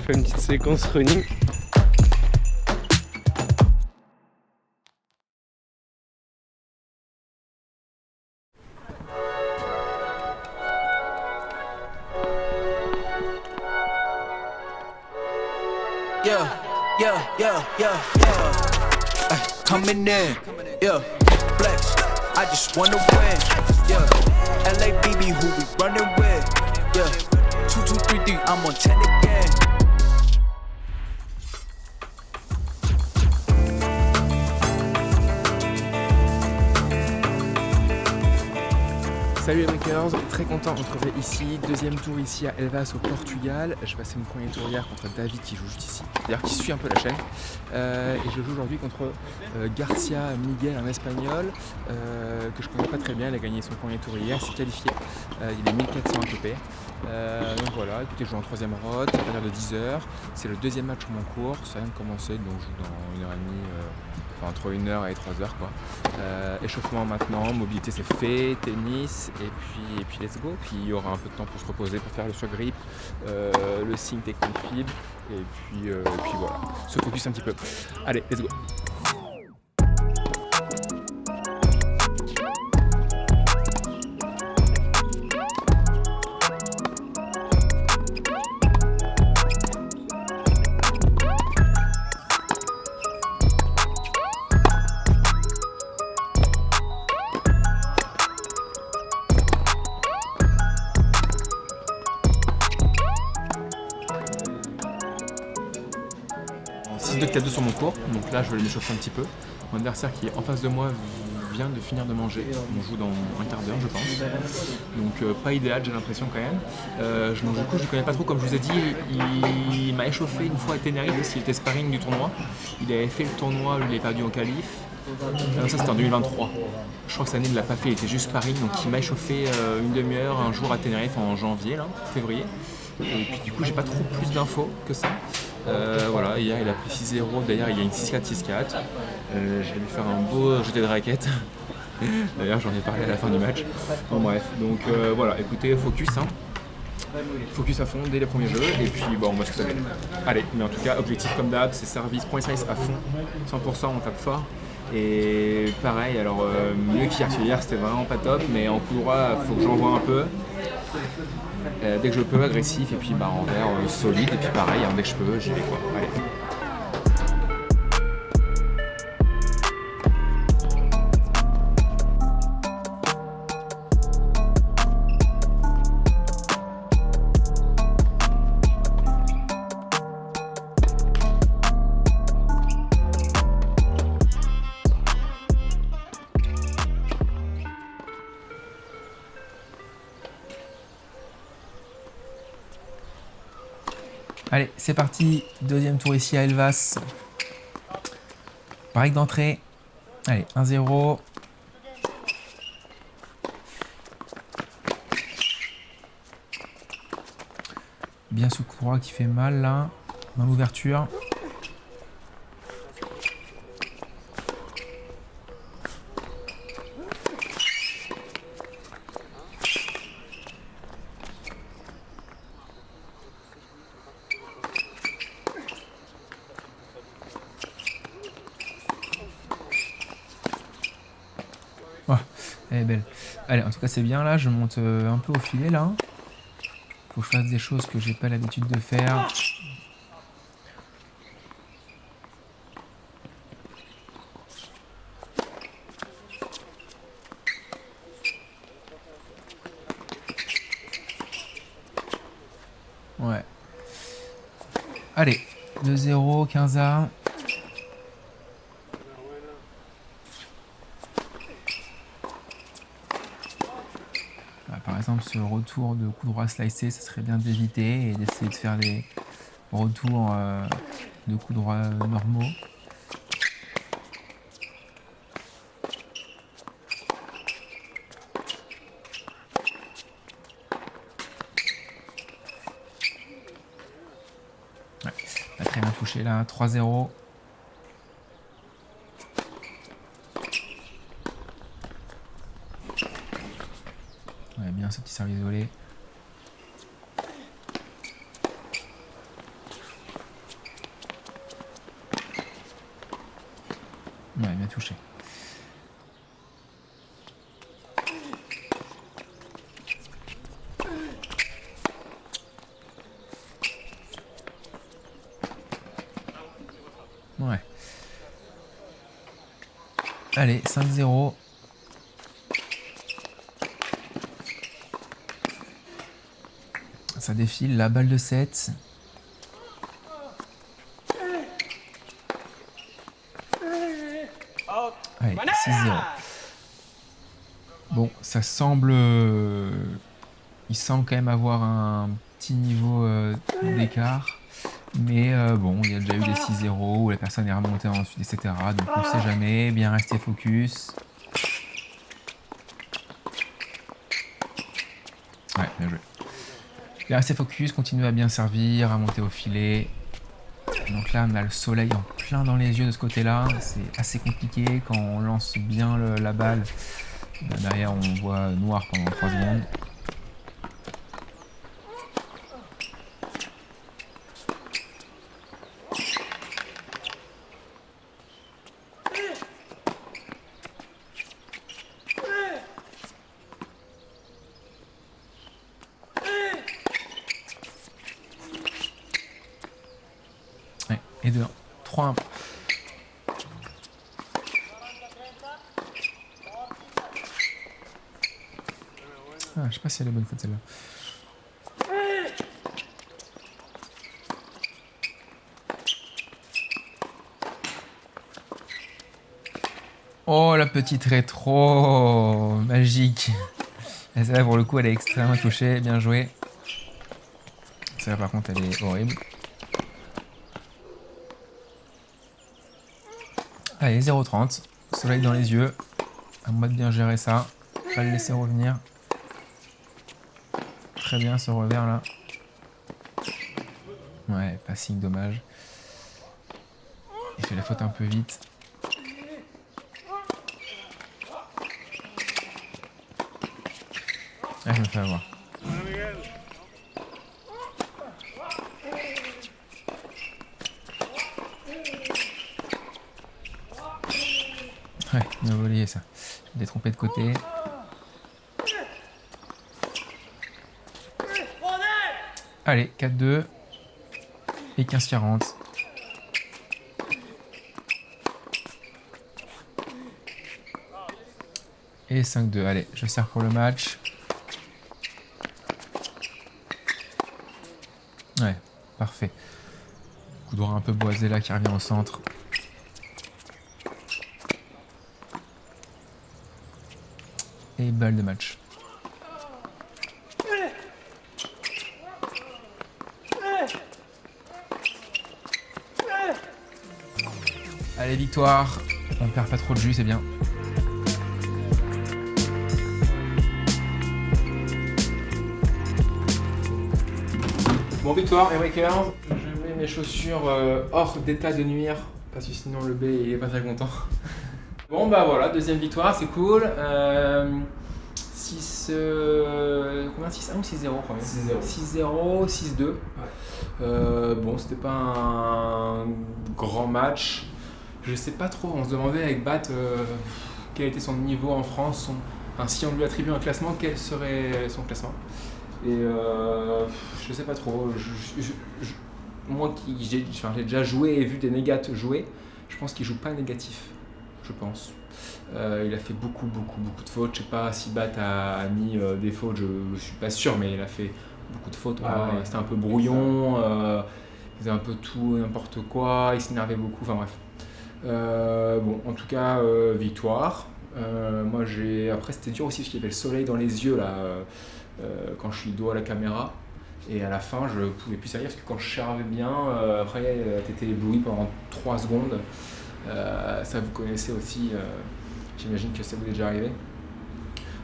fait une petite séquence running. Coming in, yeah, flex. I just wanna win, yeah. LABB, who we running with, yeah. 2, 2, 3, 3, I'm on 10 again. Salut les makers, très content de vous retrouver ici, deuxième tour ici à Elvas au Portugal. Je passais mon premier tour hier contre David qui joue juste ici, d'ailleurs qui suit un peu la chaîne. Et je joue aujourd'hui contre Garcia Miguel, un espagnol que je connais pas très bien. Il a gagné son premier tour hier, il s'est qualifié, il est 1400 ATP. Donc voilà, écoutez, je joue en troisième road, à partir de 10h. C'est le deuxième match sur mon cours, ça vient de commencer, donc je joue dans 1h30, entre 1h et 3h quoi. Échauffement maintenant, mobilité c'est fait, tennis et puis let's go. Puis il y aura un peu de temps pour se reposer, pour faire le sur-grip, le swing technique fibre et puis voilà, se focus un petit peu. Allez, let's go. En 6-2, 4-2 sur mon cours, donc là je vais m'échauffer un petit peu. Mon adversaire qui est en face de moi vient de finir de manger, on joue dans un quart d'heure je pense, donc pas idéal j'ai l'impression quand même. Du coup je ne connais pas trop, comme je vous ai dit, il m'a échauffé une fois à Tenerife parce qu'il était sparring du tournoi. Il avait fait le tournoi, il est perdu en qualif. Ça c'était en 2023, je crois que cette année il ne l'a pas fait, il était juste sparring, donc il m'a échauffé une demi-heure un jour à Tenerife en janvier, là, février. Et puis du coup j'ai pas trop plus d'infos que ça. Voilà, hier il a pris 6-0, d'ailleurs il y a une 6-4, 6-4. Je vais lui faire un beau jeté de raquette. D'ailleurs j'en ai parlé à la fin du match. Bon bref, donc voilà, écoutez, focus hein. Focus à fond dès les premiers jeux et puis bon, on voit ce que ça donne. Allez, mais en tout cas, objectif comme d'hab, c'est service, point service à fond, 100%, on tape fort. Et pareil, alors mieux qu'hier, parce qu'hier c'était vraiment pas top, mais en coup droit, il faut que j'envoie un peu. Dès que je peux, agressif, et puis bah, envers solide, et puis pareil, hein, dès que je peux, j'y vais quoi. Allez. Allez, c'est parti, deuxième tour ici à Elvas. Break d'entrée. Allez, 1-0. Bien sous coup droit qui fait mal là, dans l'ouverture. Oh, elle est belle. Allez, en tout cas c'est bien là, je monte un peu au filet là. Faut que je fasse des choses que j'ai pas l'habitude de faire. Ouais. Allez, 2-0, 15-1. Par exemple, ce retour de coup droit slicé, ça serait bien d'éviter et d'essayer de faire les retours de coup droit normaux. Ouais, pas très bien touché là, 3-0. Ouais, bien ce petit service isolé. touché. Ouais. Allez, 5-0. Ça défile, la balle de 7. Allez, 6-0. Bon, ça semble... il semble quand même avoir un petit niveau d'écart. Mais bon, il y a déjà eu des 6-0 où la personne est remontée ensuite, etc. Donc on ne sait jamais. Bien rester focus. Ouais, bien joué. Bien rester focus, continuer à bien servir, à monter au filet. Donc là, on a le soleil en plein dans les yeux de ce côté-là. C'est assez compliqué quand on lance bien la balle. Là, derrière, on voit noir pendant 3 secondes. Ouais, et 2-1. 3-1. Ah, je sais pas si elle est bonne faute celle-là. Oh, la petite rétro magique. Et celle-là, pour le coup, elle est extrêmement touchée. Bien joué. Celle-là, par contre, elle est horrible. Allez, 0-30. Soleil dans les yeux. À moi de bien gérer ça. Pas le laisser revenir. Très bien ce revers là. Ouais, passing dommage. Il fait la faute un peu vite. Ah, je me fais avoir. Ouais, bien volé ça. Je l'ai trompé de côté. Allez, 4-2 et 15-40. Et 5-2. Allez, je sers pour le match. Ouais, parfait. Coup droit un peu boisé là qui revient au centre. Et balle de match. Allez, victoire. On perd pas trop de jus, c'est bien. Bon, victoire, et Wakers. Je mets mes chaussures hors d'état de nuire, parce que sinon le B il est pas très content. Bon, bah voilà, deuxième victoire, c'est cool. 6... combien 6-1 ou 6-0 quand même 6-0. 6-0, 6-2. Ouais. Bon, c'était pas un grand match. Je sais pas trop, on se demandait avec Bat quel était son niveau en France. Enfin, si on lui attribuait un classement, quel serait son classement. Et je sais pas trop. Moi j'ai déjà joué et vu des négates jouer, je pense qu'il joue pas négatif. Je pense. Il a fait beaucoup de fautes. Je sais pas si Bat a mis des fautes, je suis pas sûr, mais il a fait beaucoup de fautes. Ah, ouais. C'était un peu brouillon, il faisait un peu tout, n'importe quoi, il s'énervait beaucoup, enfin bref. Bon, en tout cas, victoire. Moi, après, c'était dur aussi parce qu'il y avait le soleil dans les yeux là, quand je suis dos à la caméra. Et à la fin, je pouvais plus servir parce que quand je servais bien, après, t'étais ébloui pendant 3 secondes. Ça, vous connaissez aussi, j'imagine que ça vous est déjà arrivé.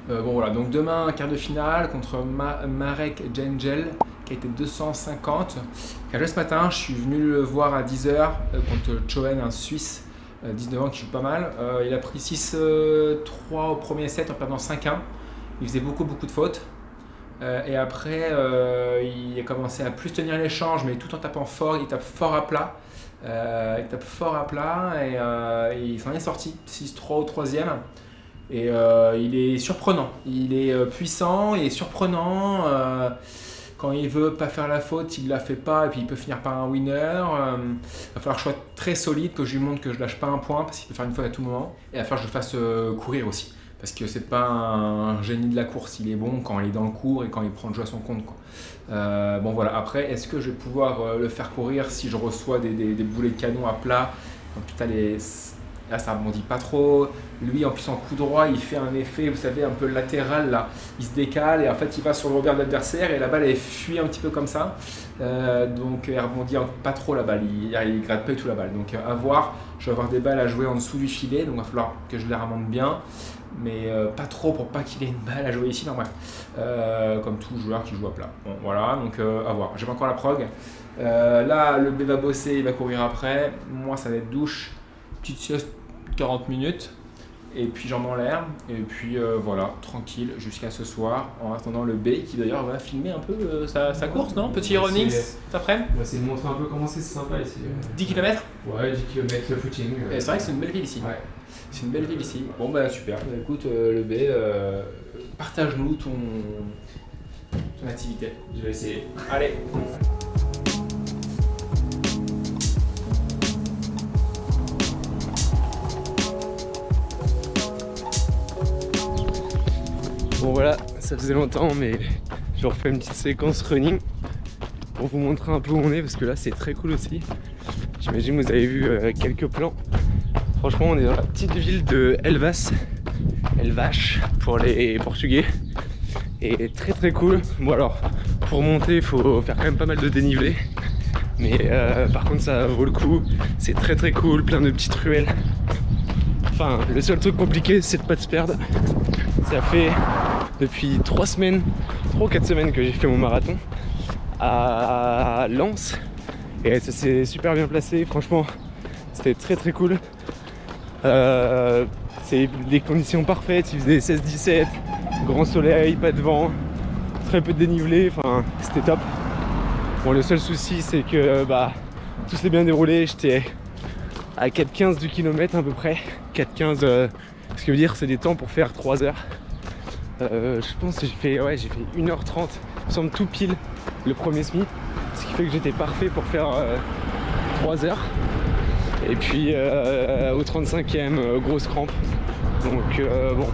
Bon, voilà, donc demain, quart de finale contre Marek Jengel, qui a été 250. Qui a joué ce matin, je suis venu le voir à 10h contre Choen, un Suisse, 19 ans qui joue pas mal. Il a pris 6-3 au premier set en perdant 5-1. Il faisait beaucoup de fautes. Et après, il a commencé à plus tenir l'échange, mais tout en tapant fort. Il tape fort à plat. Il tape fort à plat et il s'en est sorti 6-3 au troisième. Et il est surprenant, il est puissant et surprenant. Quand il veut pas faire la faute, il la fait pas et puis il peut finir par un winner. Il va falloir que je sois très solide, que je lui montre que je lâche pas un point parce qu'il peut faire une faute à tout moment. Et il va falloir que je le fasse courir aussi. Parce que c'est pas un génie de la course, il est bon quand il est dans le cours et quand il prend le jeu à son compte, quoi. Bon voilà, après est-ce que je vais pouvoir le faire courir si je reçois des boulets de canon à plat? Putain, là ça rebondit pas trop. Lui en plus en coup droit il fait un effet, vous savez, un peu latéral là. Il se décale et en fait il va sur le revers de l'adversaire et la balle elle fuit un petit peu comme ça. Donc elle rebondit pas trop la balle, il gratte pas du tout la balle. Donc à voir, je vais avoir des balles à jouer en dessous du filet, donc il va falloir que je les remonte bien. Mais pas trop pour pas qu'il ait une balle à jouer ici, non bref, comme tout joueur qui joue à plat. Bon voilà, donc à voir, j'ai pas encore la prog. Là le B va bosser, il va courir après, moi ça va être douche, petite sieste 40 minutes, et puis jambes en l'air, et puis voilà, tranquille jusqu'à ce soir, en attendant le B qui d'ailleurs va filmer un peu sa course, non? Petit running cet après-midi. On va essayer de montrer un peu comment c'est sympa ici. 10 km? Ouais, 10 km le footing. C'est vrai que c'est une belle ville ici. Ouais. C'est une belle ville ici. Bon bah super. Bah, écoute le B, partage-nous ton activité. Je vais essayer. Allez. Bon voilà, ça faisait longtemps mais je refais une petite séquence running pour vous montrer un peu où on est parce que là c'est très cool aussi. J'imagine que vous avez vu quelques plans. Franchement on est dans la petite ville de Elvas pour les Portugais et très très cool. Bon alors pour monter il faut faire quand même pas mal de dénivelé mais par contre ça vaut le coup, c'est très très cool, plein de petites ruelles. Enfin le seul truc compliqué c'est de pas se perdre. Ça fait depuis 3 ou 4 semaines que j'ai fait mon marathon à Lens et ça s'est super bien placé, franchement c'était très très cool. C'est des conditions parfaites, il faisait 16-17, grand soleil, pas de vent, très peu de dénivelé, enfin c'était top. Bon le seul souci c'est que tout s'est bien déroulé, j'étais à 4,15 du kilomètre à peu près, 4,15 ce qui veut dire c'est des temps pour faire 3 heures. Je pense que j'ai fait 1h30, il me semble tout pile le premier semi, ce qui fait que j'étais parfait pour faire 3 heures. Et puis au 35e, grosse crampe. Donc bon,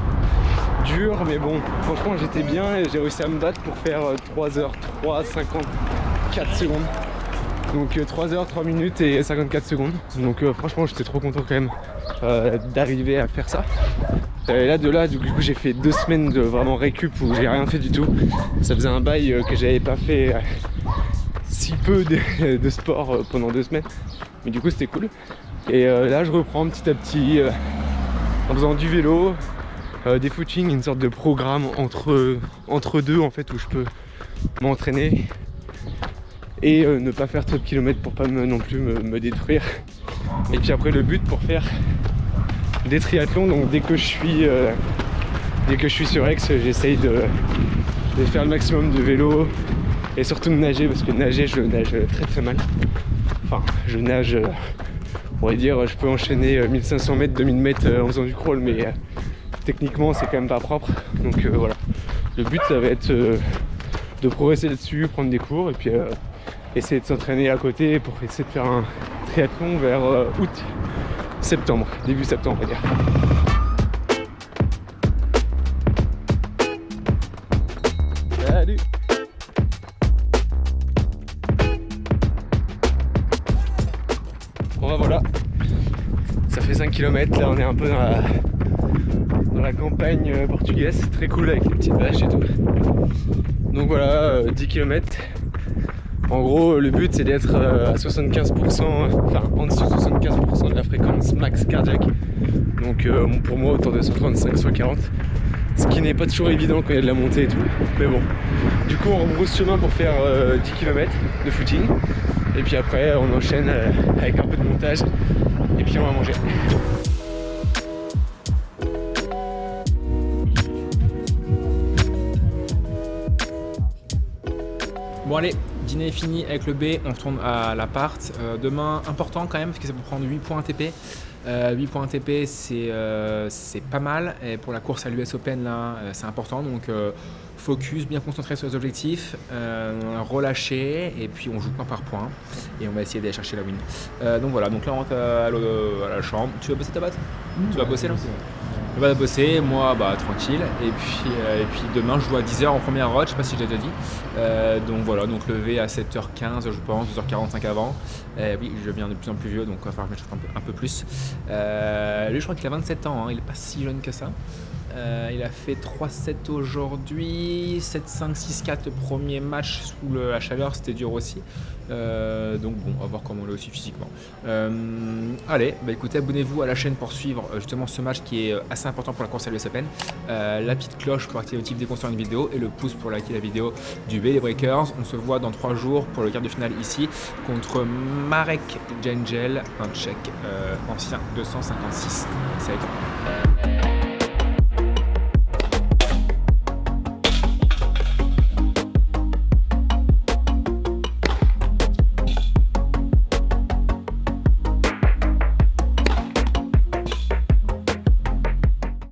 dur mais bon, franchement j'étais bien et j'ai réussi à me battre pour faire 3h03, 54 secondes. Donc 3h, 3 minutes et 54 secondes. Donc franchement j'étais trop content quand même d'arriver à faire ça. Et là du coup j'ai fait 2 semaines de vraiment récup où j'ai rien fait du tout. Ça faisait un bail que j'avais pas fait si peu de sport pendant 2 semaines. Mais du coup c'était cool. Et là je reprends petit à petit en faisant du vélo, des footings, une sorte de programme entre deux en fait où je peux m'entraîner et ne pas faire trop de kilomètres pour pas non plus me détruire. Et puis après le but pour faire des triathlons, donc dès que je suis sur Aix, j'essaye de faire le maximum de vélo et surtout de nager parce que nager je nage très très mal. Enfin je nage, on va dire je peux enchaîner 1500 mètres, 2000 mètres en faisant du crawl mais techniquement c'est quand même pas propre. Donc voilà, le but ça va être de progresser là-dessus, prendre des cours et puis essayer de s'entraîner à côté pour essayer de faire un triathlon vers septembre, début septembre on va dire. Salut. Bon bah voilà, ça fait 5 km, là on est un peu dans la campagne portugaise, c'est très cool avec les petites vaches et tout. Donc voilà, 10 km. En gros, le but c'est d'être à 75%, enfin en dessous de 75% de la fréquence max cardiaque. Donc pour moi autour de 135, 140. Ce qui n'est pas toujours évident quand il y a de la montée et tout. Mais bon. Du coup on rebrousse chemin pour faire 10 km de footing. Et puis après on enchaîne avec un peu de montage. Et puis on va manger. Bon allez, dîner est fini avec le B, on retourne à l'appart. Demain, important quand même, parce que ça peut prendre 8 points ATP. 8 points ATP, c'est pas mal. Et pour la course à l'US Open, là, c'est important. Donc, focus, bien concentré sur les objectifs, relâcher, et puis on joue point par point. Et on va essayer d'aller chercher la win. Donc voilà, donc là, on rentre à la chambre. Tu vas bosser ta batte? Tu vas bosser là? Je vais bosser, moi tranquille, et puis demain je joue à 10h en première road, je sais pas si j'ai déjà dit. Donc voilà, donc levé à 7h15 je pense, 2h45 avant. Oui, je deviens de plus en plus vieux, donc il va falloir que je me chauffe un peu plus. Lui je crois qu'il a 27 ans, hein, il est pas si jeune que ça. Il a fait 3-7 aujourd'hui, 7-5, 6-4 le premier match sous la chaleur, c'était dur aussi. Donc bon, on va voir comment on est aussi physiquement. Allez, écoutez, abonnez-vous à la chaîne pour suivre justement ce match qui est assez important pour la course à l'US Open. La petite cloche pour activer le notif dès qu'on sort une vidéo et le pouce pour liker la vidéo du Bailey Breakers. On se voit dans 3 jours pour le quart de finale ici contre Marek Jengel, un Tchèque ancien 256. Salut.